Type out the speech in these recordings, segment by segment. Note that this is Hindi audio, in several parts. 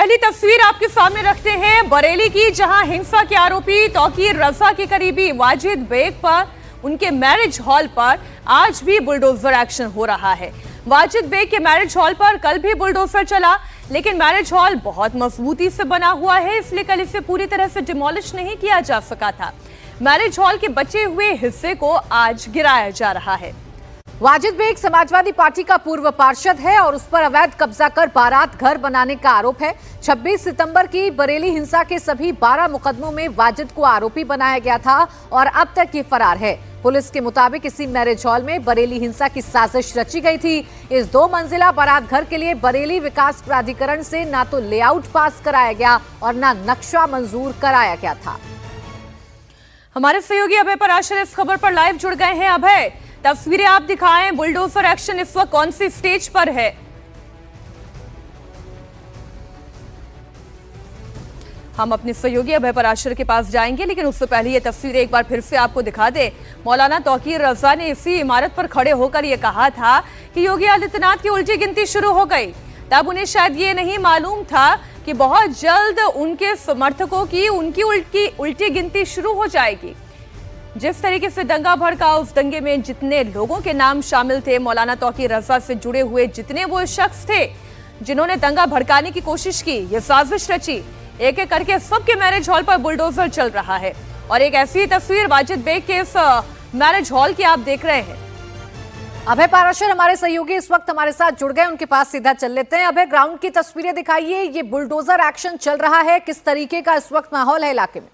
पहली तस्वीर आपके सामने रखते हैं बरेली की, जहां हिंसा के आरोपी तौकीर रजा के करीबी वाजिद बेग पर उनके मैरिज हॉल पर आज भी बुलडोजर एक्शन हो रहा है। वाजिद बेग के मैरिज हॉल पर कल भी बुलडोजर चला, लेकिन मैरिज हॉल बहुत मजबूती से बना हुआ है, इसलिए कल इसे पूरी तरह से डिमोलिश नहीं किया जा सका था। मैरिज हॉल के बचे हुए हिस्से को आज गिराया जा रहा है। वाजिद बेग समाजवादी पार्टी का पूर्व पार्षद है और उस पर अवैध कब्जा कर बारात घर बनाने का आरोप है। 26 सितंबर की बरेली हिंसा के सभी 12 मुकदमों में वाजिद को आरोपी बनाया गया था और अब तक ये फरार है। पुलिस के मुताबिक इसी मैरिज हॉल में बरेली हिंसा की साजिश रची गई थी। इस 2 मंजिला बारात घर के लिए बरेली विकास प्राधिकरण से ना तो लेआउट पास कराया गया और ना नक्शा मंजूर कराया गया था। हमारे सहयोगी अभय पराशर इस खबर पर लाइव जुड़ गए हैं। अभय, तस्वीरें आप दिखाएं, बुलडोजर एक्शन इस वक्त कौन सी स्टेज पर है? हम अपने सहयोगी अभय पराशर के पास जाएंगे, लेकिन उससे पहले ये तस्वीरें एक बार फिर से आपको दिखा दे। मौलाना तौकीर रजा ने इसी इमारत पर खड़े होकर यह कहा था कि योगी आदित्यनाथ की उल्टी गिनती शुरू हो गई। तब उन्हें शायद ये नहीं मालूम था कि बहुत जल्द उनके समर्थकों की उनकी उल्टी गिनती शुरू हो जाएगी। जिस तरीके से दंगा भड़का, उस दंगे में जितने लोगों के नाम शामिल थे, मौलाना तौकीर रजा से जुड़े हुए जितने वो शख्स थे जिन्होंने दंगा भड़काने की कोशिश की, ये साजिश रची, एक एक करके सबके मैरिज हॉल पर बुलडोजर चल रहा है। और एक ऐसी तस्वीर वाजिद बेग के इस मैरिज हॉल की आप देख रहे हैं। अभय पाराशर हमारे सहयोगी इस वक्त हमारे साथ जुड़ गए, उनके पास सीधा चल लेते हैं। अभय, ग्राउंड की तस्वीरें दिखाइए, ये बुलडोजर एक्शन चल रहा है, किस तरीके का इस वक्त माहौल है इलाके में?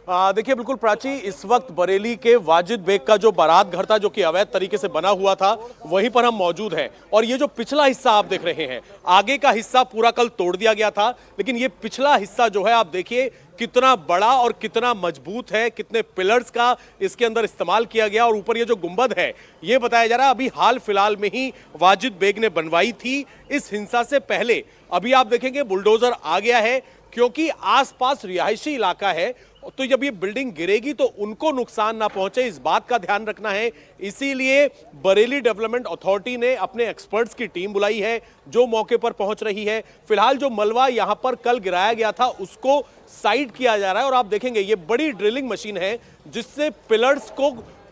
देखिए, बिल्कुल प्राची, इस वक्त बरेली के वाजिद बेग का जो बारात घर था, जो कि अवैध तरीके से बना हुआ था, वहीं पर हम मौजूद हैं। और ये जो पिछला हिस्सा आप देख रहे हैं, आगे का हिस्सा पूरा कल तोड़ दिया गया था, लेकिन ये पिछला हिस्सा जो है, आप देखिए कितना बड़ा और कितना मजबूत है, कितने पिलर्स का इसके अंदर इस्तेमाल किया गया। और ऊपर ये जो गुंबद है, ये बताया जा रहा है अभी हाल फिलहाल में ही वाजिद बेग ने बनवाई थी इस हिंसा से पहले। अभी आप देखेंगे बुलडोजर आ गया है, क्योंकि आसपास रिहायशी इलाका है, तो जब ये बिल्डिंग गिरेगी तो उनको नुकसान ना पहुंचे, इस बात का ध्यान रखना है। इसीलिए बरेली डेवलपमेंट अथॉरिटी ने अपने एक्सपर्ट्स की टीम बुलाई है, जो मौके पर पहुंच रही है। फिलहाल जो मलबा यहां पर कल गिराया गया था, उसको साइड किया जा रहा है। और आप देखेंगे ये बड़ी ड्रिलिंग मशीन है, जिससे पिलर्स को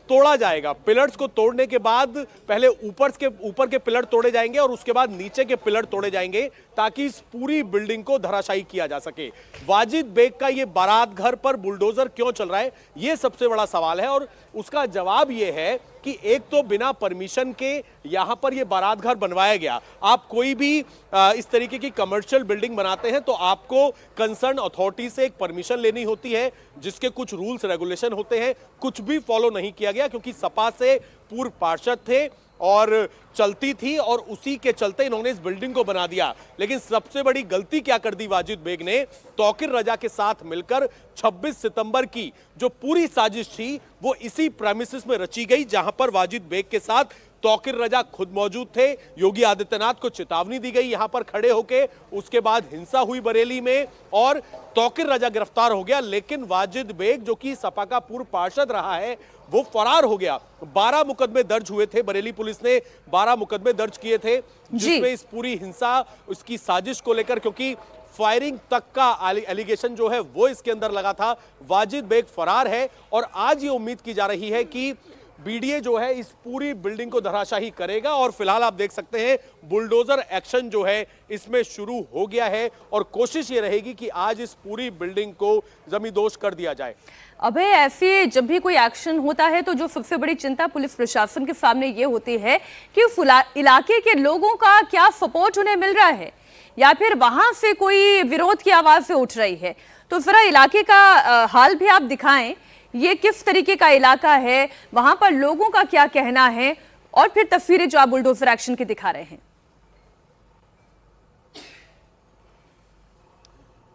तोड़ा जाएगा। पिलर्स को तोड़ने के बाद पहले ऊपर के पिलर तोड़े जाएंगे और उसके बाद नीचे के पिलर तोड़े जाएंगे, ताकि इस पूरी बिल्डिंग को धराशायी किया जा सके। वाजिद बेग का ये बारात घर पर बुलडोजर क्यों चल रहा है, ये सबसे बड़ा सवाल है। और उसका जवाब ये है कि एक तो बिना परमिशन के यहां पर ये बारात घर बनवाया गया। आप कोई भी इस तरीके की कमर्शियल बिल्डिंग बनाते हैं तो आपको कंसर्न अथॉरिटी से एक परमिशन लेनी होती है, जिसके कुछ रूल्स रेगुलेशन होते हैं। कुछ भी फॉलो नहीं किया गया, क्योंकि सपा से पूर्व पार्षद थे और चलती थी, और उसी के चलते इन्होंने इस बिल्डिंग को बना दिया। लेकिन सबसे बड़ी गलती क्या कर दी वाजिद बेग ने, तौकीर रजा के साथ मिलकर 26 सितंबर की जो पूरी साजिश थी, वो इसी प्रेमिसेस में रची गई, जहां पर वाजिद बेग के साथ तौकीर रजा खुद मौजूद थे। योगी आदित्यनाथ को चेतावनी दी गई यहां पर खड़े होके, उसके बाद हिंसा हुई बरेली में और तौकीर रजा गिरफ्तार हो गया। लेकिन वाजिद बेग, जो कि सपा का पूर्व पार्षद रहा है, वो फरार हो गया। 12 मुकदमे दर्ज हुए थे, बरेली पुलिस ने 12 मुकदमे दर्ज किए थे, जिसमें इस पूरी हिंसा, उसकी साजिश को लेकर, क्योंकि फायरिंग तक का एलिगेशन जो है वो इसके अंदर लगा था। वाजिद बेग फरार है और आज ये उम्मीद की जा रही है कि बीडीए जो है इस पूरी बिल्डिंग को धराशायी करेगा। और फिलहाल आप देख सकते हैं बुलडोजर एक्शन जो है इसमें शुरू हो गया है, और कोशिश ये रहेगी कि आज इस पूरी बिल्डिंग को जमींदोज कर दिया जाए। अबे, ऐसे जब भी कोई एक्शन होता है तो जो सबसे बड़ी चिंता पुलिस प्रशासन के सामने ये होती है कि उस इलाके के लोगों का क्या सपोर्ट उन्हें मिल रहा है, या फिर वहां से कोई विरोध की आवाज उठ रही है। तो जरा इलाके का हाल भी आप दिखाएं, ये किस तरीके का इलाका है, वहां पर लोगों का क्या कहना है, और फिर तस्वीरें जो आप बुलडोजर एक्शन की दिखा रहे हैं।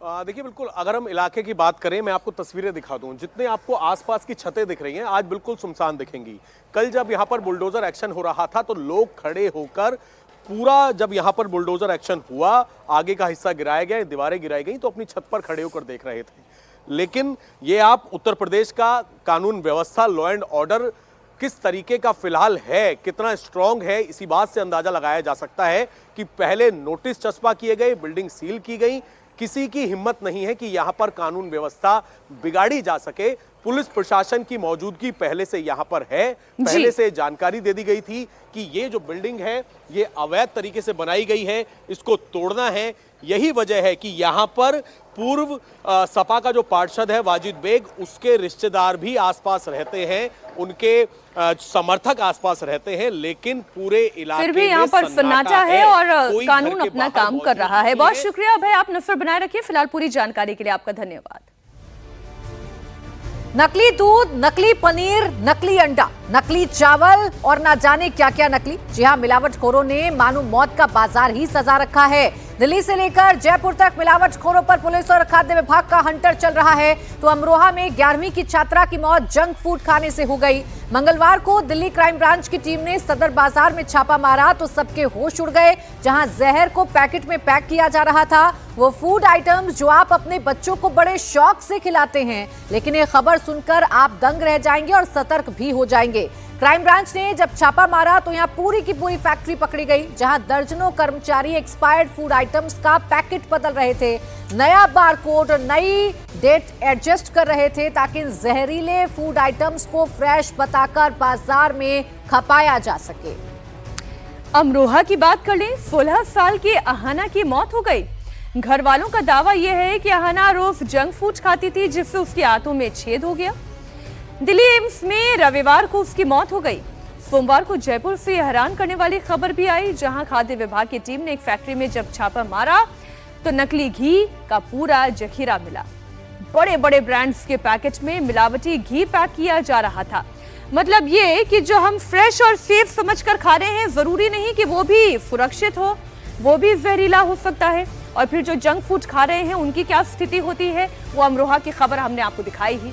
देखिए, बिल्कुल अगर हम इलाके की बात करें, मैं आपको तस्वीरें दिखा दूं, जितने आपको आसपास की छतें दिख रही हैं आज बिल्कुल सुनसान दिखेंगी। कल जब यहां पर बुलडोजर एक्शन हो रहा था तो लोग खड़े होकर पूरा, जब यहां पर बुलडोजर एक्शन हुआ, आगे का हिस्सा गिराया गया, दीवारें गिराई गई, तो अपनी छत पर खड़े होकर देख रहे थे। लेकिन ये आप उत्तर प्रदेश का कानून व्यवस्था, लॉ एंड ऑर्डर किस तरीके का फिलहाल है, कितना स्ट्रांग है, इसी बात से अंदाजा लगाया जा सकता है कि पहले नोटिस चस्पा किए गए, बिल्डिंग सील की गई, किसी की हिम्मत नहीं है कि यहां पर कानून व्यवस्था बिगाड़ी जा सके। पुलिस प्रशासन की मौजूदगी पहले से यहां पर है, पहले से जानकारी दे दी गई थी कि ये जो बिल्डिंग है ये अवैध तरीके से बनाई गई है, इसको तोड़ना है। यही वजह है कि यहां पर पूर्व सपा का जो पार्षद है वाजिद बेग, उसके रिश्तेदार भी आसपास रहते हैं, उनके समर्थक आसपास रहते हैं, लेकिन पूरे इलाके फिर भी यहाँ पर सन्नाटा है और कानून अपना काम कर रहा है। बहुत शुक्रिया भाई, आप नजर बनाए रखिए। फिलहाल पूरी जानकारी के लिए आपका धन्यवाद। नकली दूध, नकली पनीर, नकली अंडा, नकली चावल और ना जाने क्या क्या नकली। जी हां, मिलावटखोरों ने मानो मौत का बाजार ही सजा रखा है। दिल्ली से लेकर जयपुर तक मिलावटखोरों पर पुलिस और खाद्य विभाग का हंटर चल रहा है। तो अमरोहा में 11वीं की छात्रा की मौत जंक फूड खाने से हो गई। मंगलवार को दिल्ली क्राइम ब्रांच की टीम ने सदर बाजार में छापा मारा तो सबके होश उड़ गए। जहां जहर को पैकेट में पैक किया जा रहा था, वो फूड आइटम्स जो आप अपने बच्चों को बड़े शौक से खिलाते हैं, लेकिन ये खबर सुनकर आप दंग रह जाएंगे और सतर्क भी हो जाएंगे। क्राइम ब्रांच ने जब छापा मारा तो यहाँ पूरी की पूरी फैक्ट्री पकड़ी गई, जहां दर्जनों कर्मचारी एक्सपायर्ड फूड आइटम्स का पैकेट बदल रहे थे, नया बारकोड और नई डेट एडजस्ट कर रहे थे ताकि इन जहरीले फूड आइटम्स को फ्रेश बताकर बाजार में खपाया जा सके। अमरोहा की बात कर लें, 16 साल की अहाना की मौत हो गई। घर वालों का दावा यह है कि अहाना रोज जंक फूड खाती थी, जिससे उसके आंतों में छेद हो गया। दिल्ली एम्स में रविवार को उसकी मौत हो गई। सोमवार को जयपुर से हैरान करने वाली खबर भी आई, जहां खाद्य विभाग की टीम ने एक फैक्ट्री में जब छापा मारा तो नकली घी का पूरा जखीरा मिला। बड़े बड़े ब्रांड्स के पैकेट में मिलावटी घी पैक किया जा रहा था। मतलब ये कि जो हम फ्रेश और सेफ समझकर खा रहे हैं, जरूरी नहीं कि वो भी सुरक्षित हो, वो भी जहरीला हो सकता है। और फिर जो जंक फूड खा रहे हैं उनकी क्या स्थिति होती है, वो अमरोहा की खबर हमने आपको दिखाई ही।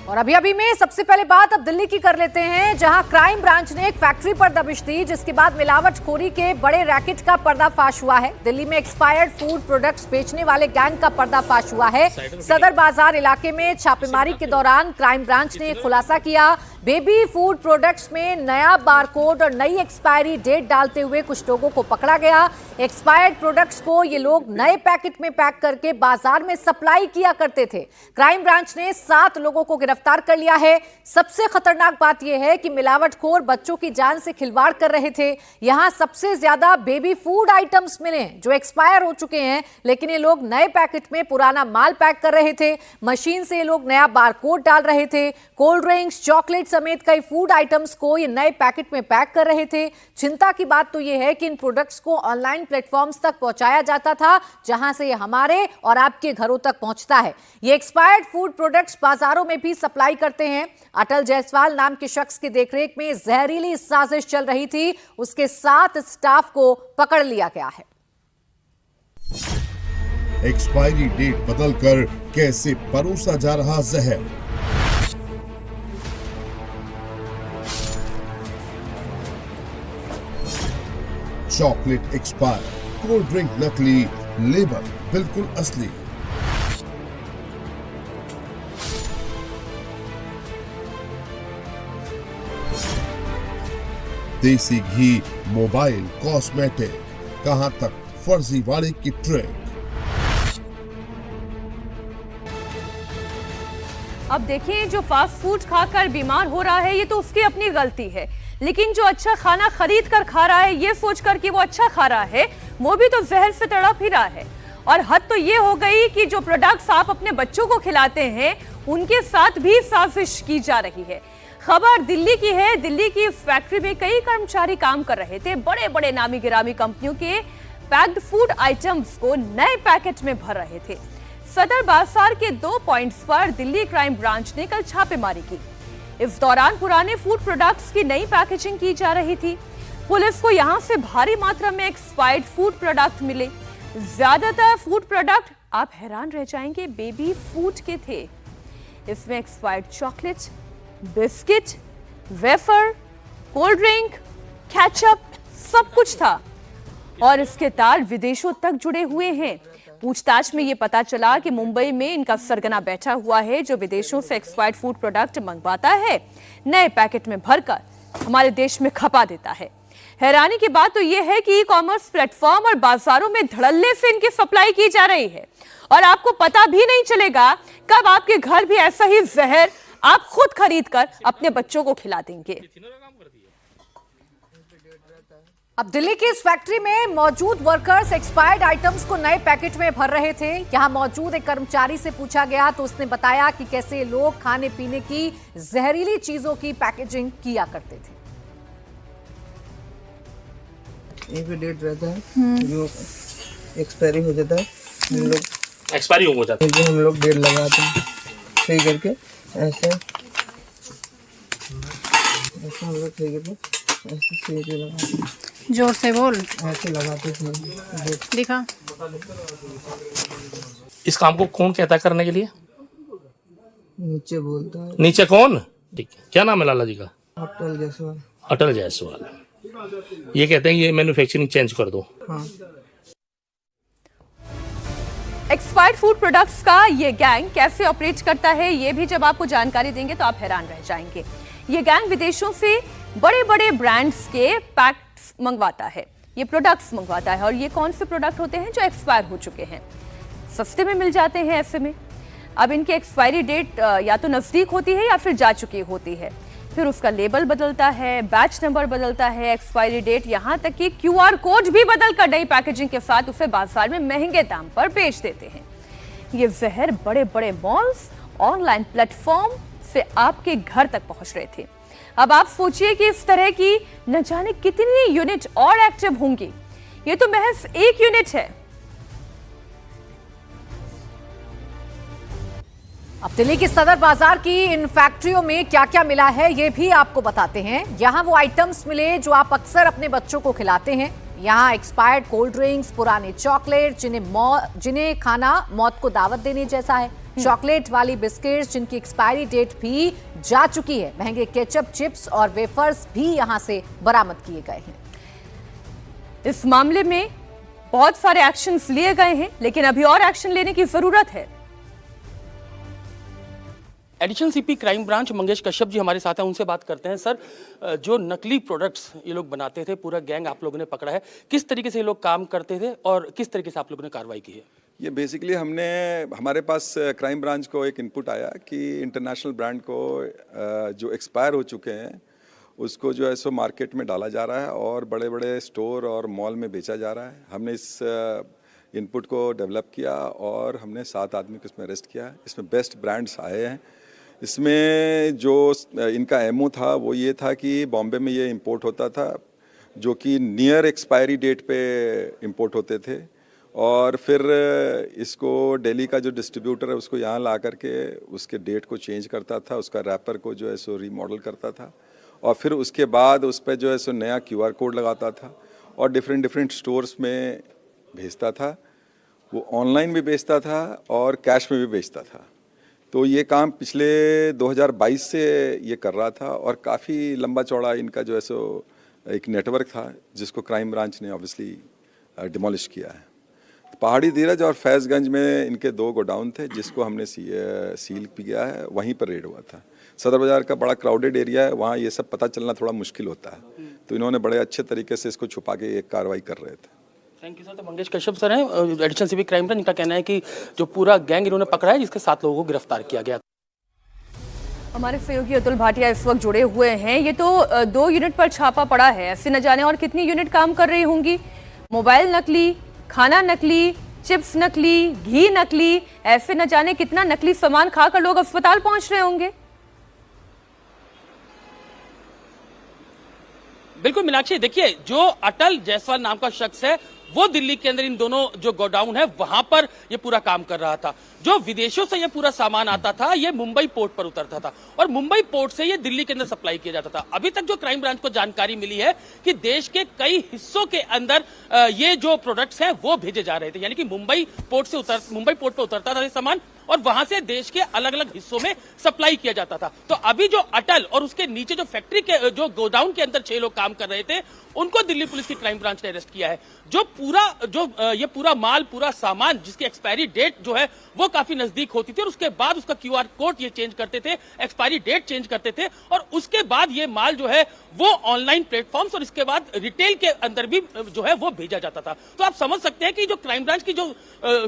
और अभी में सबसे पहले बात अब दिल्ली की कर लेते हैं, जहां क्राइम ब्रांच ने एक फैक्ट्री पर दबिश दी, जिसके बाद मिलावटखोरी के बड़े रैकेट का पर्दाफाश हुआ है। दिल्ली में एक्सपायर्ड फूड प्रोडक्ट्स बेचने वाले गैंग का पर्दाफाश हुआ है। सदर बाजार इलाके में छापेमारी के दौरान क्राइम ब्रांच ने खुलासा किया, बेबी फूड प्रोडक्ट्स में नया बारकोड और नई एक्सपायरी डेट डालते हुए कुछ लोगों को पकड़ा गया। एक्सपायर्ड प्रोडक्ट्स को ये लोग नए पैकेट में पैक करके बाजार में सप्लाई किया करते थे। क्राइम ब्रांच ने 7 लोगों को गिरफ्तार कर लिया है। सबसे खतरनाक बात यह है कि मिलावटखोर बच्चों की जान से खिलवाड़ कर रहे थे। यहां सबसे ज्यादा बेबी फूड आइटम्स मिले जो एक्सपायर हो चुके हैं, लेकिन ये लोग नए पैकेट में पुराना माल पैक कर रहे थे। मशीन से ये लोग नया बारकोड डाल रहे थे। कोल्ड ड्रिंक्स, चॉकलेट समेत कई फूड आइटम्स को ये नए पैकेट में पैक कर रहे थे। चिंता की बात तो ये है कि इन प्रोडक्ट्स को ऑनलाइन प्लेटफॉर्म्स तक पहुंचाया जाता था, जहां से ये हमारे और आपके घरों तक पहुंचता है। ये एक्सपायर्ड फूड प्रोडक्ट्स बाजारों में भी सप्लाई करते हैं। अटल जायसवाल नाम के शख्स की देखरेख में जहरीली साजिश चल रही थी। उसके 7 स्टाफ को पकड़ लिया गया है। एक्सपायरी डेट बदलकर कैसे परोसा जा रहा जहर। चॉकलेट एक्सपायर, कोल्ड ड्रिंक नकली, लेबल बिल्कुल असली। देसी घी, मोबाइल, कॉस्मेटिक, कहां तक फर्जीवाड़े की ट्रिक। अब देखिए, जो फास्ट फूड खाकर बीमार हो रहा है ये तो उसकी अपनी गलती है, लेकिन जो अच्छा खाना खरीद कर खा रहा है ये सोचकर कि वो अच्छा खा रहा है, वो भी तो जहर से तड़प ही रहा है। और हद तो ये हो गई कि जो प्रोडक्ट्स आप अपने बच्चों को खिलाते हैं उनके साथ भी साजिश की जा रही है। खबर दिल्ली की है। दिल्ली की इस फैक्ट्री में कई कर्मचारी काम कर रहे थे। बड़े बड़े नामी गिरामी कंपनियों के पैक्ड फूड आइटम्स को नए पैकेट में भर रहे थे। सदर बाजार के 2 पॉइंट्स पर दिल्ली क्राइम ब्रांच ने कल छापेमारी की। इस दौरान पुराने फूड प्रोडक्ट्स की नई पैकेजिंग की जा रही थी। पुलिस को यहां से भारी मात्रा में एक्सपायर्ड फूड प्रोडक्ट मिले। ज्यादातर फूड प्रोडक्ट, आप हैरान रह जाएंगे, बेबी फूड के थे। इसमें expired chocolate, biscuit, wafer, cold drink, ketchup, सब कुछ था। और इसके तार विदेशों तक जुड़े हुए हैं। पूछताछ में ये पता चला कि मुंबई में इनका सरगना बैठा हुआ है जो विदेशों से एक्सपायर्ड फूड प्रोडक्ट मंगवाता है, नए पैकेट में भरकर हमारे देश में खपा देता है। हैरानी की बात तो यह है कि ई कॉमर्स प्लेटफॉर्म और बाजारों में धड़ल्ले से इनकी सप्लाई की जा रही है और आपको पता भी नहीं चलेगा कब आपके घर भी ऐसा ही जहर आप खुद खरीद कर अपने बच्चों को खिला देंगे। अब दिल्ली की इस फैक्ट्री में मौजूद वर्कर्स एक्सपायर्ड आइटम्स को नए पैकेट में भर रहे थे। यहां मौजूद एक कर्मचारी से पूछा गया तो उसने बताया कि कैसे लोग खाने पीने की जहरीली चीजों की पैकेजिंग किया करते थे। एक डेट रहता है जो एक्सपायरी हो जाता है, हम लोग एक्सपायरी हो जाता है जो हम लोग डेट लगाते हैं सही करके, ऐसे हम लोग सही करके ऐसे सही से लगाते हैं। जोर से बोल, ऐसे लगाते थे दिखा। इस काम को कौन कहता है करने के लिए? नीचे बोलता है नीचे कौन? ठीक है, क्या नाम है लाला जी का? अटल जायसवाल। अटल जायसवाल। ये कहते हैं ये मैन्युफैक्चरिंग चेंज कर दो। हाँ, एक्सपायर्ड फूड प्रोडक्ट्स का ये गैंग कैसे ऑपरेट करता है, ये भी जब आपको जानकारी देंगे तो आप हैरान रह जाएंगे। ये गैंग विदेशों से बड़े बड़े ब्रांड्स के पैक्स मंगवाता है, ये प्रोडक्ट्स मंगवाता है और ये कौन से प्रोडक्ट होते हैं जो एक्सपायर हो चुके हैं, सस्ते में मिल जाते हैं। ऐसे में अब इनकी एक्सपायरी डेट या तो नजदीक होती है या फिर जा चुकी होती है, फिर उसका लेबल बदलता है, बैच नंबर बदलता है, एक्सपायरी डेट, यहाँ तक कि QR कोड भी बदलकर नई पैकेजिंग के साथ उसे बाजार में महंगे दाम पर बेच देते हैं। ये जहर बड़े बड़े मॉल्स, ऑनलाइन प्लेटफॉर्म से आपके घर तक पहुंच रहे थे। अब आप सोचिए कि इस तरह की न जाने कितनी यूनिट और एक्टिव होंगी। ये तो महज एक यूनिट है। अब दिल्ली की सदर बाजार की इन फैक्ट्रियों में क्या क्या मिला है ये भी आपको बताते हैं। यहाँ वो आइटम्स मिले जो आप अक्सर अपने बच्चों को खिलाते हैं। यहाँ एक्सपायर्ड कोल्ड ड्रिंक्स, पुराने चॉकलेट जिन्हें खाना मौत को दावत देने जैसा है, चॉकलेट वाली बिस्किट्स जिनकी एक्सपायरी डेट भी जा चुकी है, महंगे केचप, चिप्स और वेफर्स भी यहाँ से बरामद किए गए हैं। इस मामले में बहुत सारे एक्शंस लिए गए हैं, लेकिन अभी और एक्शन लेने की जरूरत है। Additional CP crime branch Mangesh Kashyap ji हमारे साथ हैं, उनसे बात करते हैं। सर, जो नकली प्रोडक्ट्स ये लोग बनाते थे, पूरा गैंग आप लोगों ने पकड़ा है, किस तरीके से ये लोग काम करते थे और किस तरीके से आप लोगों ने कार्रवाई की है? ये बेसिकली हमारे पास क्राइम ब्रांच को एक इनपुट आया कि इंटरनेशनल ब्रांड को जो एक्सपायर हो चुके हैं उसको जो है सो मार्केट में डाला जा रहा है और बड़े बड़े स्टोर और मॉल में बेचा जा रहा है। हमने इस इनपुट को डेवलप किया और हमने 7 आदमी को इसमें अरेस्ट किया। इसमें बेस्ट ब्रांड्स आए हैं। इसमें जो इनका एमओ था वो ये था कि बॉम्बे में ये इंपोर्ट होता था जो कि नियर एक्सपायरी डेट पे इंपोर्ट होते थे और फिर इसको दिल्ली का जो डिस्ट्रीब्यूटर है उसको यहाँ ला करके उसके डेट को चेंज करता था, उसका रैपर को जो है सो रीमॉडल करता था और फिर उसके बाद उस पर जो है सो नया QR कोड लगाता था और डिफरेंट स्टोर्स में भेजता था। वो ऑनलाइन भी बेचता था और कैश में भी बेचता था। तो ये काम पिछले 2022 से ये कर रहा था और काफ़ी लंबा चौड़ा इनका जो है सो एक नेटवर्क था जिसको क्राइम ब्रांच ने ऑब्वियसली डिमोलिश किया है। पहाड़ी धीरज और फैज़गंज में इनके 2 गोडाउन थे जिसको हमने सील किया है, वहीं पर रेड हुआ था। सदर बाज़ार का बड़ा क्राउडेड एरिया है, वहाँ ये सब पता चलना थोड़ा मुश्किल होता है, तो इन्होंने बड़े अच्छे तरीके से इसको छुपा के एक कार्रवाई कर रहे थे। Thank you sir. तो मंगेश कश्यप सर हैं, एडिशनल सीपी क्राइम ब्रांच। इनका कहना है कि जो पूरा गैंग इन्होंने पकड़ा है जिसके 7 लोगों को गिरफ्तार किया गया। हमारे सहयोगी अतुल भाटिया इस वक्त जुड़े हुए हैं। ये तो 2 यूनिट पर छापा पड़ा है, ऐसे न जाने और कितनी यूनिट काम कर रही होंगी। मोबाइल नकली, खाना नकली, चिप्स नकली, घी नकली, ऐसे न जाने कितना नकली सामान खाकर लोग अस्पताल पहुंच रहे होंगे। बिल्कुल मीनाक्षी, देखिए जो अटल जायसवाल नाम का शख्स है वो दिल्ली के अंदर इन दोनों जो गोडाउन है वहां पर ये पूरा काम कर रहा था। जो विदेशों से ये पूरा सामान आता था ये मुंबई पोर्ट पर उतरता था और मुंबई पोर्ट से ये दिल्ली के अंदर सप्लाई किया जाता था। अभी तक जो क्राइम ब्रांच को जानकारी मिली है कि देश के कई हिस्सों के अंदर ये जो प्रोडक्ट्स हैं वो भेजे जा रहे थे, यानी कि मुंबई पोर्ट पर उतरता था ये सामान और वहां से देश के अलग अलग हिस्सों में सप्लाई किया जाता था। तो अभी जो अटल और उसके नीचे जो फैक्ट्री के जो गोडाउन के अंदर 6 लोग काम कर रहे थे, उनको दिल्ली पुलिस की क्राइम ब्रांच ने अरेस्ट किया है। ये पूरा माल, पूरा सामान जिसकी एक्सपायरी डेट जो है वो काफी नजदीक होती थी और उसके बाद उसका QR कोड ये चेंज करते थे, एक्सपायरी डेट चेंज करते थे और उसके बाद ये माल जो है वो ऑनलाइन प्लेटफॉर्म्स और इसके बाद रिटेल के अंदर भी जो है वो भेजा जाता था। तो आप समझ सकते हैं कि जो क्राइम ब्रांच की जो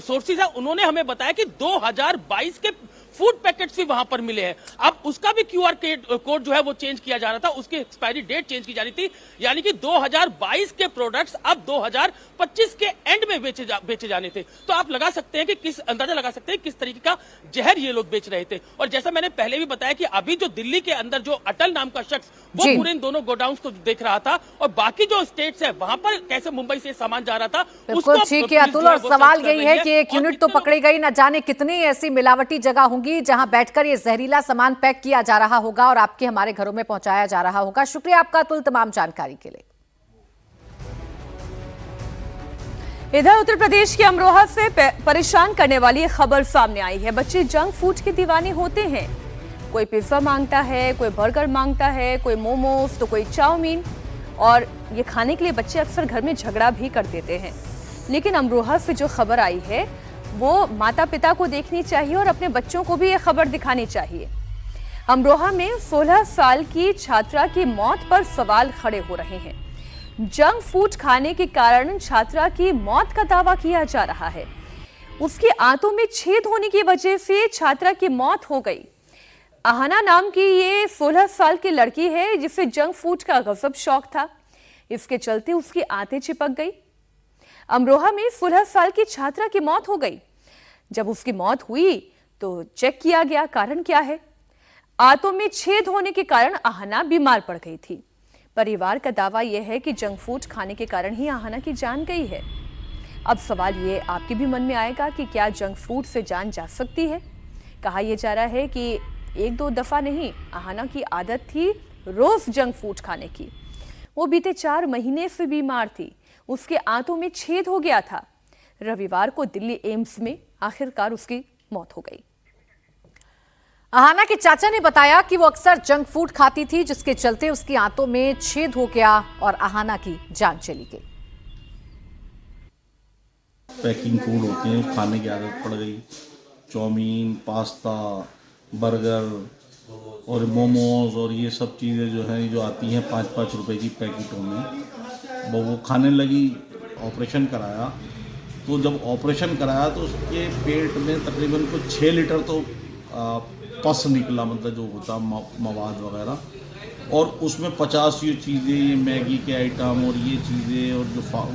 सोर्सेज है उन्होंने हमें बताया कि 2022 के फूड पैकेट्स भी वहां पर मिले हैं। अब उसका भी QR कोड जो है वो चेंज किया जा रहा था, उसकी एक्सपायरी डेट चेंज की जा रही थी, यानी कि 2022 के प्रोडक्ट्स अब 2025 के एंड में बेचे जाने थे। तो आप लगा सकते हैं कि अंदाजा लगा सकते हैं किस तरीके का जहर ये लोग बेच रहे थे। और जैसा मैंने पहले भी बताया कि अभी जो दिल्ली के अंदर जो अटल नाम का शख्स वो पूरे इन दोनों गोडाउन्स को देख रहा था और बाकी जो स्टेट्स है वहां पर कैसे मुंबई से सामान जा रहा था। बिल्कुल ठीक है अतुल, और सवाल यही है कि एक यूनिट तो पकड़ी गई, न जाने कितनी ऐसी मिलावटी जगह होंगी जहां बैठकर ये जहरीला सामान पैक किया जा रहा होगा और आपके हमारे घरों में पहुंचाया जा रहा होगा। शुक्रिया आपका अतुल तमाम जानकारी के लिए। इधर उत्तर प्रदेश के अमरोहा से परेशान करने वाली खबर सामने आई है। बच्चे जंक फूड के दीवाने होते हैं। कोई पिज्जा मांगता है, कोई बर्गर मांगता है, कोई मोमोज तो कोई चाउमीन, और ये खाने के लिए बच्चे अक्सर घर में झगड़ा भी कर देते हैं। लेकिन अमरोहा से जो खबर आई है वो माता पिता को देखनी चाहिए और अपने बच्चों को भी ये खबर दिखानी चाहिए। अमरोहा में 16 साल की छात्रा की मौत पर सवाल खड़े हो रहे हैं। जंक फूड खाने के कारण छात्रा की मौत का दावा किया जा रहा है। उसके आंतों में छेद होने की वजह से छात्रा की मौत हो गई। आहना नाम की ये 16 साल की लड़की है जिसे जंक फूड का गजब शौक था। इसके चलते उसकी आंतें चिपक गई। अमरोहा में 16 साल की छात्रा की मौत हो गई। जब उसकी मौत हुई तो चेक किया गया कारण क्या है। आंतों में छेद होने के कारण आहना बीमार पड़ गई थी। परिवार का दावा यह है कि जंक फूड खाने के कारण ही आहना की जान गई है। अब सवाल ये आपके भी मन में आएगा कि क्या जंक फूड से जान जा सकती है। कहा यह जा रहा है कि 1-2 दफा नहीं, आहना की आदत थी रोज जंक फूड खाने की। वो बीते 4 महीने से बीमार थी। उसके आंतों में छेद हो गया था। रविवार को दिल्ली एम्स में आखिरकार उसकी मौत हो गई। आहना के चाचा ने बताया कि वो अक्सर जंक फूड खाती थी, जिसके चलते उसकी आंतों में छेद हो गया और आहना की जान चली गई। पैकिंग फूड होते हैं, खाने की आदत पड़ गई। चाउमीन, पास्ता, बर्गर और मोमोज और ये सब चीज़ें जो हैं जो आती हैं 5-5 रुपए की पैकेटों में, वो खाने लगी। ऑपरेशन कराया, तो जब ऑपरेशन कराया तो उसके पेट में तकरीबन कुछ 6 लीटर तो पस निकला, मतलब जो होता मवाद वगैरह, और उसमें 50 ये चीज़ें, ये मैगी के आइटम और ये चीज़ें और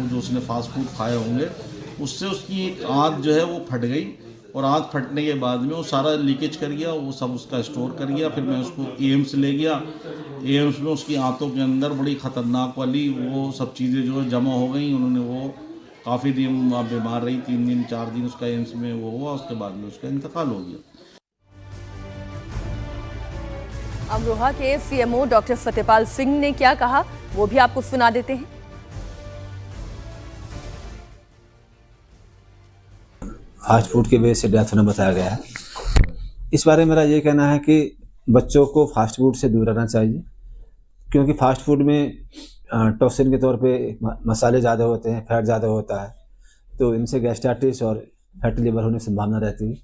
जो उसने फास्ट फूड खाए होंगे, उससे उसकी एक आंत जो है वो फट गई। और आंत फटने के बाद में वो सारा लीकेज कर गया, वो सब उसका स्टोर कर गया। फिर मैं उसको एम्स ले गया। एम्स में उसकी आंतों के अंदर बड़ी ख़तरनाक वाली वो सब चीज़ें जो जमा हो गई। उन्होंने वो काफ़ी दिन बीमार रही, 3 दिन 4 दिन उसका एम्स में वो हुआ। उसके बाद में उसका इंतकाल हो गया। अमरोहा के CMO डॉक्टर सत्यपाल सिंह ने क्या कहा वो भी आपको सुना देते हैं। फास्ट फूड की वजह से डेथ होना बताया गया है। इस बारे में मेरा ये कहना है कि बच्चों को फास्ट फूड से दूर रहना चाहिए, क्योंकि फास्ट फूड में टॉक्सिन के तौर पे मसाले ज़्यादा होते हैं, फैट ज़्यादा होता है, तो इनसे गैस्ट्राइटिस और फैटी लिवर होने की संभावना रहती है।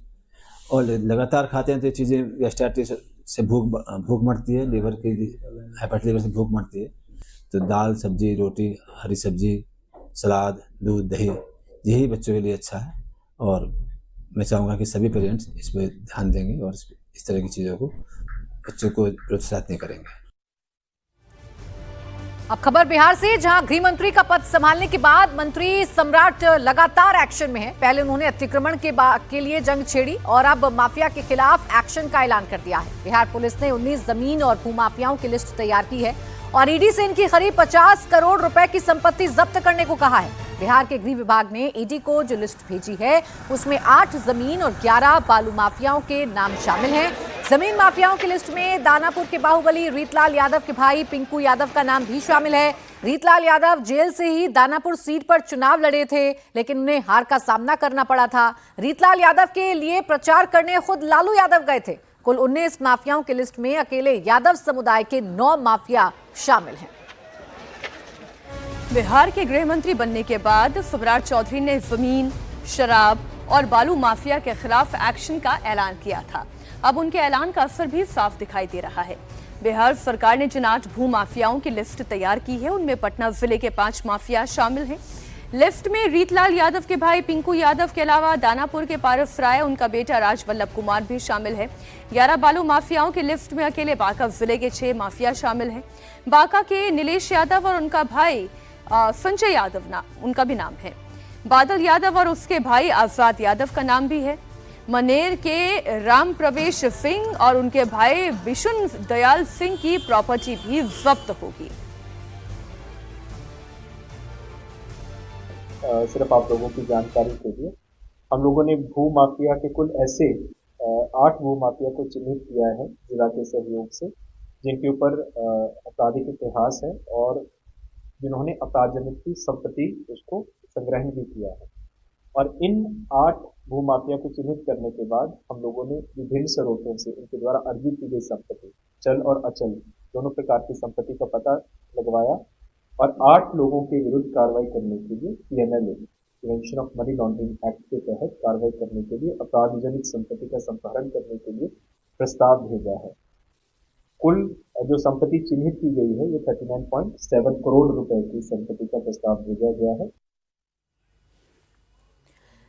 और लगातार खाते हैं तो ये चीज़ें गैस्ट्राइटिस से भूख मरती है, लीवर की फैटी लिवर से भूख मरती है। तो दाल, सब्जी, रोटी, हरी सब्जी, सलाद, दूध, दही, यही बच्चों के लिए अच्छा है। और मैं चाहूँगा कि सभी पेरेंट्स इस पर ध्यान देंगे और इस तरह की चीज़ों को बच्चों को प्रोत्साहित नहीं करेंगे। अब खबर बिहार से, जहां गृह मंत्री का पद संभालने के बाद मंत्री सम्राट लगातार एक्शन में है। पहले उन्होंने अतिक्रमण के लिए जंग छेड़ी और अब माफिया के खिलाफ एक्शन का ऐलान कर दिया है। बिहार पुलिस ने 19 जमीन और भूमाफियाओं की लिस्ट तैयार की है और ईडी से इनकी करीब 50 करोड़ रुपए की संपत्ति जब्त करने को कहा है। बिहार के गृह विभाग ने ईडी को जो लिस्ट भेजी है उसमें 8 जमीन और 11 बालू माफियाओं के नाम शामिल हैं। जमीन माफियाओं की लिस्ट में दानापुर के बाहुबली रीतलाल यादव के भाई पिंकू यादव का नाम भी शामिल है। रीतलाल यादव जेल से ही दानापुर सीट पर चुनाव लड़े थे, लेकिन उन्हें हार का सामना करना पड़ा था। रीतलाल यादव के लिए प्रचार करने खुद लालू यादव गए थे। कुल 19 माफियाओं की लिस्ट में अकेले यादव समुदाय के 9 माफिया शामिल हैं। बिहार के गृह मंत्री बनने के बाद सम्राट चौधरी ने जमीन, शराब और बालू माफिया के खिलाफ एक्शन का ऐलान किया था। अब उनके ऐलान का असर भी साफ दिखाई दे रहा है। बिहार सरकार ने जिन 8 भू माफियाओं की लिस्ट तैयार की है, उनमें पटना जिले के 5 माफिया शामिल हैं। लिस्ट में रीतलाल यादव के भाई पिंकू यादव के अलावा दानापुर के पारस राय, उनका बेटा राजवल्लभ कुमार भी शामिल है। 11 बालू माफियाओं की लिस्ट में अकेले बांका जिले के 6 माफिया शामिल हैं। बांका के नीलेश यादव और उनका भाई संजय यादव उनका भी नाम है। बादल यादव और उसके भाई आजाद यादव का नाम भी है। मनेर के राम प्रवेश सिंह और उनके भाई बिशुन दयाल सिंह की प्रॉपर्टी भी जब्त होगी। सिर्फ आप लोगों की जानकारी के लिए हम लोगों ने भू माफिया के कुल ऐसे 8 भू माफिया को चिन्हित किया है जिला के सहयोग से, जिनके ऊपर आपराधिक इतिहास है और जिन्होंने अपराधजनित की संपत्ति उसको संग्रहण भी किया है। और इन 8 भू माफिया को चिन्हित करने के बाद हम लोगों ने विभिन्न स्रोतों से उनके द्वारा अर्जित की गई संपत्ति, चल और अचल दोनों प्रकार की संपत्ति का पता लगवाया और 8 लोगों के विरुद्ध कार्रवाई करने के लिए PNLA prevention of money laundering act के तहत कार्रवाई करने के लिए अपराधजनित संपत्ति का संपहरण करने के लिए प्रस्ताव भेजा है। कुल जो संपत्ति चिन्हित की गई है ये 39.7 करोड़ रुपए की संपत्ति का प्रस्ताव भेजा गया है।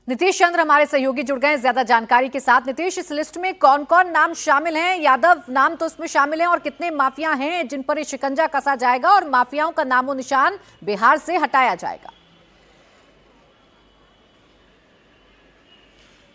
नीतीश चंद्र हमारे सहयोगी जुड़ गए ज्यादा जानकारी के साथ। नीतीश, इस लिस्ट में कौन कौन नाम शामिल हैं? यादव नाम तो इसमें शामिल हैं और कितने माफिया हैं जिन पर ये शिकंजा कसा जाएगा और माफियाओं का नामो निशान बिहार से हटाया जाएगा?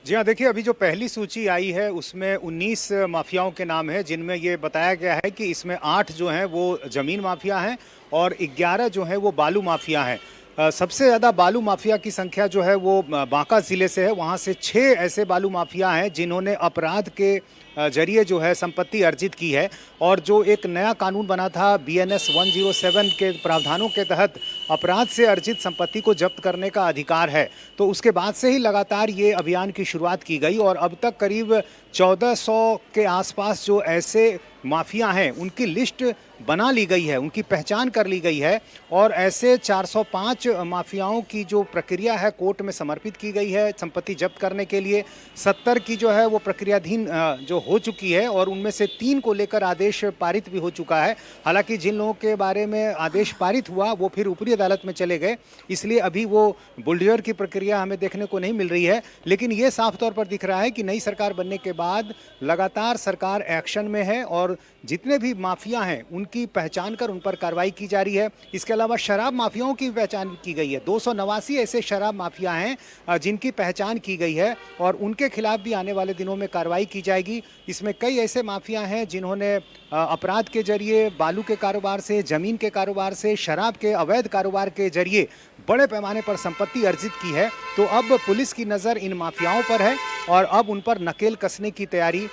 जी हाँ, देखिए अभी जो पहली सूची आई है उसमें 19 माफियाओं के नाम है, जिनमें ये बताया गया है कि इसमें 8 जो हैं वो ज़मीन माफिया हैं और 11 जो हैं वो बालू माफिया हैं। सबसे ज़्यादा बालू माफिया की संख्या जो है वो बांका ज़िले से है। वहाँ से 6 ऐसे बालू माफिया हैं जिन्होंने अपराध के जरिए जो है संपत्ति अर्जित की है। और जो एक नया कानून बना था BNS 107 के प्रावधानों के तहत अपराध से अर्जित संपत्ति को जब्त करने का अधिकार है, तो उसके बाद से ही लगातार ये अभियान की शुरुआत की गई और अब तक करीब 1400 के आसपास जो ऐसे माफिया हैं उनकी लिस्ट बना ली गई है, उनकी पहचान कर ली गई है। और ऐसे 405 माफियाओं की जो प्रक्रिया है कोर्ट में समर्पित की गई है संपत्ति जब्त करने के लिए। 70 की जो है वो प्रक्रियाधीन जो हो चुकी है और उनमें से 3 को लेकर आदेश पारित भी हो चुका है। हालांकि जिन लोगों के बारे में आदेश पारित हुआ वो फिर ऊपरी अदालत में चले गए, इसलिए अभी वो बुलडोजर की प्रक्रिया हमें देखने को नहीं मिल रही है। लेकिन ये साफ तौर पर दिख रहा है कि नई सरकार बनने के बाद लगातार सरकार एक्शन में है और जितने भी माफिया हैं उनकी पहचान कर उन पर कार्रवाई की जा रही है। इसके अलावा शराब माफियाओं की पहचान की गई है। 289 ऐसे शराब माफिया हैं जिनकी पहचान की गई है और उनके खिलाफ भी आने वाले दिनों में कार्रवाई की जाएगी। इसमें कई ऐसे माफिया हैं जिन्होंने अपराध के जरिए बालू के कारोबार से, जमीन के कारोबार से, शराब के अवैध कारोबार के जरिए बड़े पैमाने पर संपत्ति अर्जित की है। तो अब पुलिस की नज़र इन माफियाओं पर है और अब उन पर नकेल कसने की तैयारी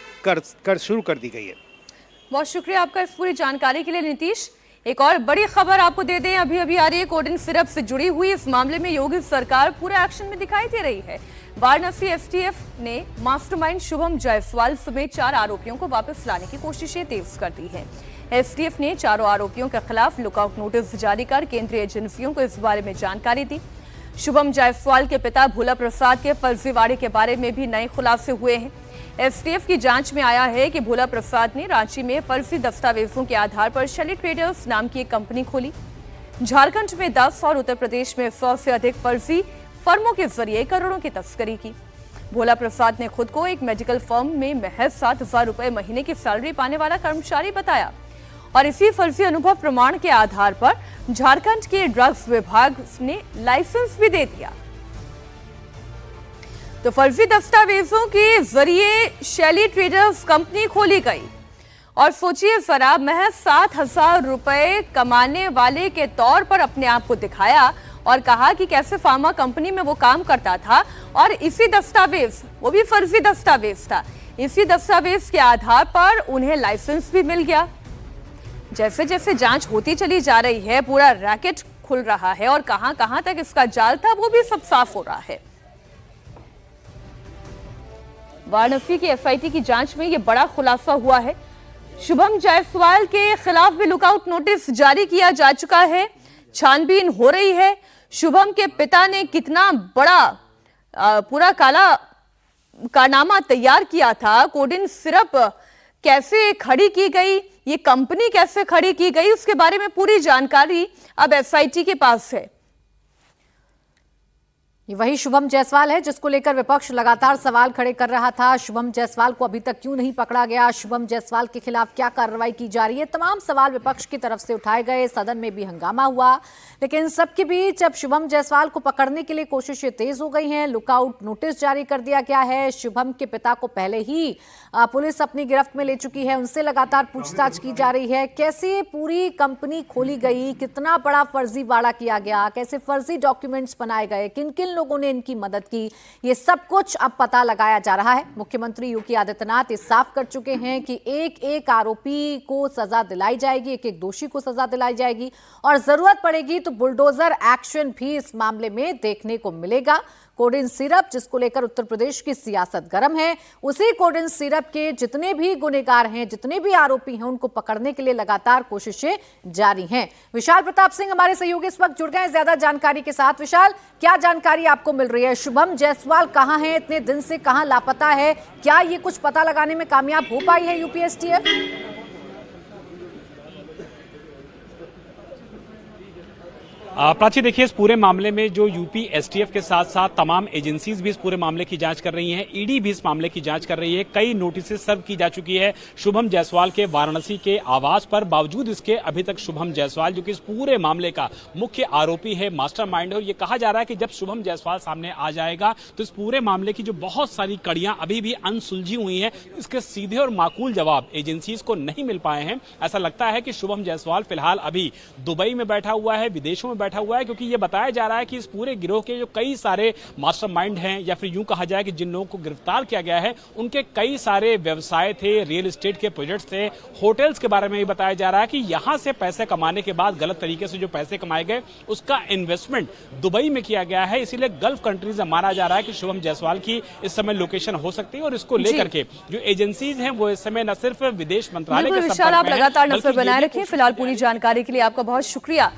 शुरू कर दी गई है। बहुत शुक्रिया आपका इस पूरी जानकारी के लिए नीतीश। एक और बड़ी खबर आपको दे दें, अभी अभी आ रही है। कोडिन सिरप से जुड़ी हुई इस मामले में योगी सरकार पूरे एक्शन में दिखाई दे रही है। वाराणसी STF ने मास्टरमाइंड शुभम जायसवाल समेत 4 आरोपियों को वापस लाने की कोशिशें तेज कर दी है। STF ने चारों आरोपियों के खिलाफ लुकआउट नोटिस जारी कर केंद्रीय एजेंसियों को इस बारे में जानकारी दी। शुभम जायसवाल के पिता भोला प्रसाद के फर्जीवाड़े के बारे में भी नए खुलासे हुए हैं। STF की जांच में आया है कि भोला प्रसाद ने रांची में फर्जी दस्तावेजों के आधार पर शैली ट्रेडर्स नाम की एक कंपनी खोली। झारखंड में 10 और उत्तर प्रदेश में 100 से अधिक फर्जी फर्मों के जरिए करोड़ों की तस्करी की। भोला प्रसाद ने खुद को एक मेडिकल फर्म में महज 7,000 रुपए महीने की सैलरी पाने वाला कर्मचारी बताया और इसी फर्जी अनुभव प्रमाण के आधार पर झारखंड के ड्रग्स विभाग ने लाइसेंस भी दे दिया। तो फर्जी दस्तावेजों के जरिए शैली ट्रेडर्स कंपनी खोली गई और सोचिए जरा, महज 7,000 रुपए कमाने वाले के तौर पर अपने आप को दिखाया और कहा कि कैसे फार्मा कंपनी में वो काम करता था और इसी दस्तावेज, वो भी फर्जी दस्तावेज था, इसी दस्तावेज के आधार पर उन्हें लाइसेंस भी मिल गया। जैसे जैसे जांच होती चली जा रही है, पूरा रैकेट खुल रहा है और कहां कहां तक इसका जाल था वो भी सब साफ हो रहा है। वाराणसी की एसआईटी की जांच में यह बड़ा खुलासा हुआ है। शुभम जायसवाल के खिलाफ भी लुकआउट नोटिस जारी किया जा चुका है। छानबीन हो रही है। शुभम के पिता ने कितना बड़ा पूरा काला कारनामा तैयार किया था, कोडिन सिरप कैसे खड़ी की गई, ये कंपनी कैसे खड़ी की गई, उसके बारे में पूरी जानकारी अब एसआईटी के पास है। ये वही शुभम जायसवाल है जिसको लेकर विपक्ष लगातार सवाल खड़े कर रहा था। शुभम जायसवाल को अभी तक क्यों नहीं पकड़ा गया, शुभम जायसवाल के खिलाफ क्या कार्रवाई की जा रही है, तमाम सवाल विपक्ष की तरफ से उठाए गए। सदन में भी हंगामा हुआ, लेकिन सबके बीच अब शुभम जायसवाल को पकड़ने के लिए कोशिशें तेज हो गई हैं। लुकआउट नोटिस जारी कर दिया गया है। शुभम के पिता को पहले ही पुलिस अपनी गिरफ्त में ले चुकी है, उनसे लगातार पूछताछ की जा रही है। कैसे पूरी कंपनी खोली गई, कितना बड़ा फर्जीवाड़ा किया गया, कैसे फर्जी डॉक्यूमेंट्स बनाए गए, किन किन लोगों ने इनकी मदद की, ये सब कुछ अब पता लगाया जा रहा है। मुख्यमंत्री योगी आदित्यनाथ ये साफ कर चुके हैं कि एक एक आरोपी को सजा दिलाई जाएगी, एक एक दोषी को सजा दिलाई जाएगी और जरूरत पड़ेगी तो बुलडोजर एक्शन भी इस मामले में देखने को मिलेगा। कोडिन सिरप जिसको लेकर उत्तर प्रदेश की सियासत गर्म है, उसी कोडिन सिरप के जितने भी गुनेगार हैं, जितने भी आरोपी हैं, उनको पकड़ने के लिए लगातार कोशिशें जारी हैं। विशाल प्रताप सिंह हमारे सहयोगी इस वक्त जुड़ गए हैं ज्यादा जानकारी के साथ। विशाल, क्या जानकारी आपको मिल रही है? शुभम जायसवाल कहां है, इतने दिन से कहां लापता है, क्या ये कुछ पता लगाने में कामयाब हो पाई है यूपीएसटीएफ? प्राची, देखिए इस पूरे मामले में जो यूपी एसटीएफ के साथ साथ तमाम एजेंसीज भी इस पूरे मामले की जांच कर रही हैं, ईडी भी इस मामले की जांच कर रही है। कई नोटिस सर्व की जा चुकी है शुभम जायसवाल के वाराणसी के आवास पर। बावजूद इसके अभी तक शुभम जायसवाल जो कि इस पूरे मामले का मुख्य आरोपी है, मास्टरमाइंड है, और ये कहा जा रहा है कि जब शुभम जायसवाल सामने आ जाएगा तो इस पूरे मामले की जो बहुत सारी कड़ियां अभी भी अनसुलझी हुई हैं, इसके सीधे और माकूल जवाब एजेंसीज को नहीं मिल पाए हैं। ऐसा लगता है कि शुभम जायसवाल फिलहाल अभी दुबई में बैठा हुआ है, विदेशों में बैठा हुआ है, क्योंकि यह बताया जा रहा है कि इस पूरे गिरोह के जो कई सारे मास्टरमाइंड हैं, या फिर यूं कहा जाए कि जिन लोगों को गिरफ्तार किया गया है, उनके कई सारे व्यवसाय थे, रियल एस्टेट के प्रोजेक्ट्स थे, होटल्स के बारे में भी बताया जा रहा है कि यहां से पैसे कमाने के बाद गलत तरीके से जो पैसे कमाए गए उसका इन्वेस्टमेंट दुबई में किया गया है। इसीलिए गल्फ कंट्रीज में माना जा रहा है कि शुभम जायसवाल की इस समय लोकेशन हो सकती है, और इसको लेकर के जो एजेंसीज हैं वो इस समय न सिर्फ विदेश मंत्रालय के विशाल, आप लगातार नजर बनाए रखिए। फिलहाल पूरी जानकारी के लिए आपका बहुत शुक्रिया।